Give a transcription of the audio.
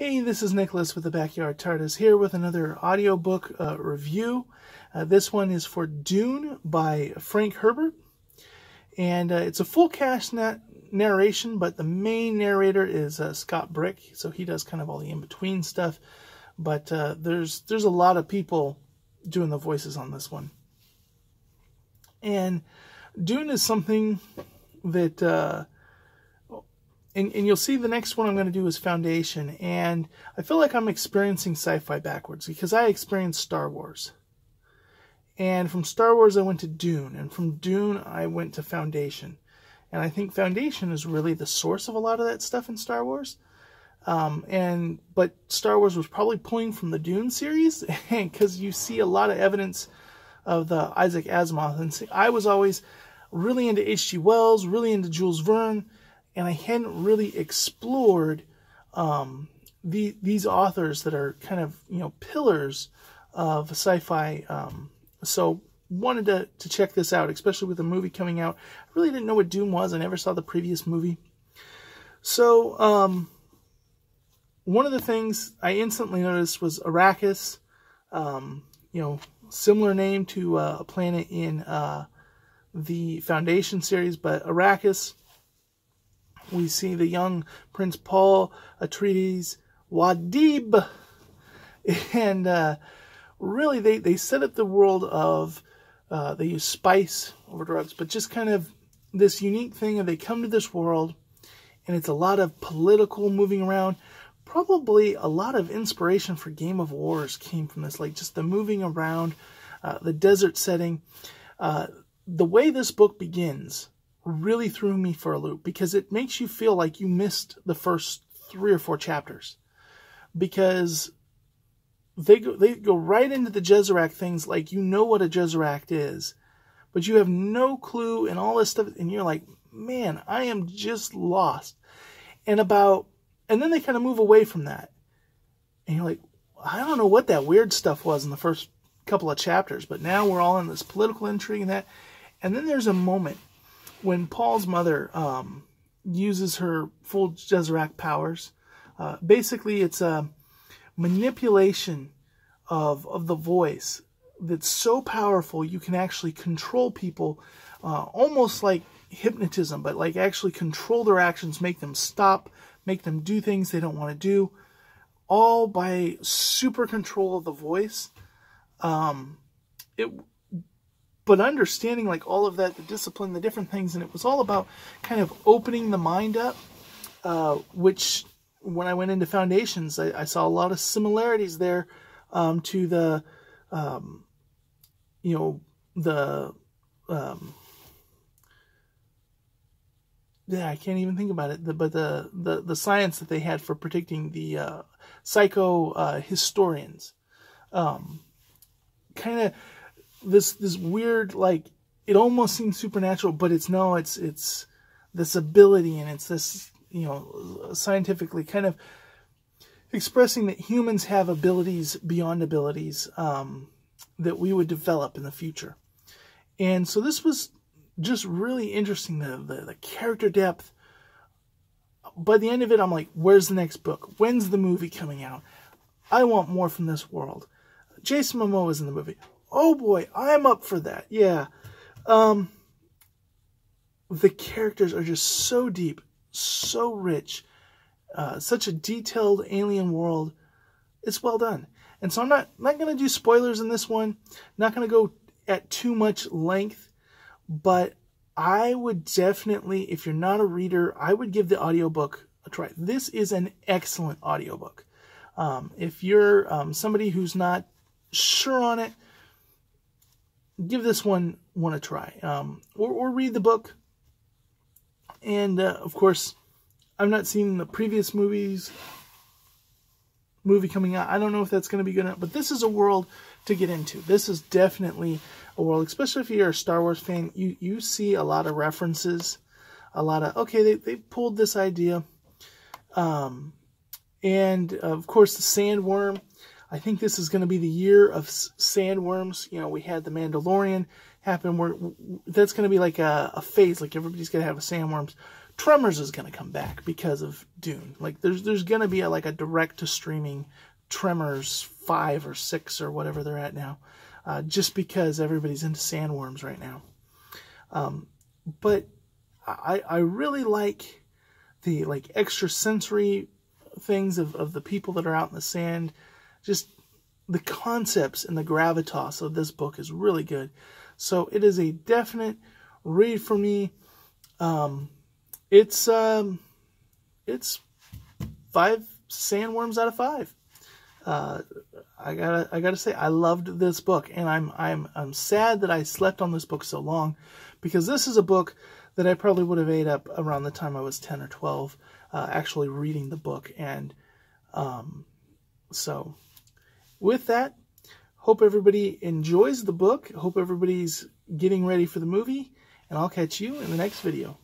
Hey, this is Nicholas with the Backyard TARDIS here with another audiobook review. This one is for Dune by Frank Herbert. And it's a full cast narration, but the main narrator is Scott Brick, so he does kind of all the in-between stuff. But there's a lot of people doing the voices on this one. And Dune is something that... And you'll see the next one I'm going to do is Foundation. And I feel like I'm experiencing sci-fi backwards because I experienced Star Wars. And from Star Wars I went to Dune. And from Dune I went to Foundation. And I think Foundation is really the source of a lot of that stuff in Star Wars. But Star Wars was probably pulling from the Dune series because you see a lot of evidence of the Isaac Asimov. And see, I was always really into H.G. Wells, really into Jules Verne. And I hadn't really explored these authors that are kind of, pillars of sci-fi. So wanted to check this out, especially with the movie coming out. I really didn't know what Dune was. I never saw the previous movie. So one of the things I instantly noticed was Arrakis. Similar name to a planet in the Foundation series, but Arrakis. We see the young Prince Paul Atreides Wadib. And really, they set up the world of, they use spice over drugs, but just kind of this unique thing. And they come to this world, and it's a lot of political moving around. Probably a lot of inspiration for Game of Wars came from this, like just the moving around, the desert setting. The way this book begins really threw me for a loop because it makes you feel like you missed the first 3 or 4 chapters because they go right into the Jezerac things like you know what a Jezerac is, but you have no clue and all this stuff, and you're like, man, I am just lost. And then they kind of move away from that, and you're like, I don't know what that weird stuff was in the first couple of chapters, but now we're all in this political intrigue and that, and then there's a moment when Paul's mother uses her full Jezerac powers. Basically, it's a manipulation of the voice that's so powerful you can actually control people, almost like hypnotism, but like actually control their actions, make them stop, make them do things they don't want to do, all by super control of the voice. But understanding like all of that, the discipline, the different things, and it was all about kind of opening the mind up, which when I went into Foundations, I saw a lot of similarities there to the, I can't even think about it, but the science that they had for predicting the psycho historians. Kind of this weird, like, it almost seems supernatural, but it's this ability, and it's this, scientifically kind of expressing that humans have abilities beyond abilities that we would develop in the future. And so this was just really interesting, the character depth. By the end of it, I'm like, where's the next book? When's the movie coming out? I want more from this world. Jason Momoa is in the movie. Oh boy, I'm up for that. Yeah. The characters are just so deep, so rich, such a detailed alien world. It's well done. And so I'm not going to do spoilers in this one. Not going to go at too much length, but I would definitely, if you're not a reader, I would give the audiobook a try. This is an excellent audiobook. If you're somebody who's not sure on it, give this one a try, or read the book. And of course, I've not seen the previous movie coming out. I don't know if that's going to be good enough, but this is a world to get into. This is definitely a world, especially if you're a Star Wars fan. You see a lot of references, a lot of, okay, they pulled this idea, and of course the sandworm. I think this is going to be the year of sandworms. We had the Mandalorian happen, where that's going to be like a phase, like everybody's going to have a sandworms. Tremors is going to come back because of Dune. Like there's going to be like a direct to streaming Tremors 5 or 6 or whatever they're at now, just because everybody's into sandworms right now. But I really like the extrasensory things of the people that are out in the sand. Just the concepts and the gravitas of this book is really good. So it is a definite read for me. It's 5 sandworms out of 5. I gotta say, I loved this book, and I'm sad that I slept on this book so long, because this is a book that I probably would have ate up around the time I was 10 or 12, actually reading the book. And so with that, hope everybody enjoys the book. Hope everybody's getting ready for the movie, and I'll catch you in the next video.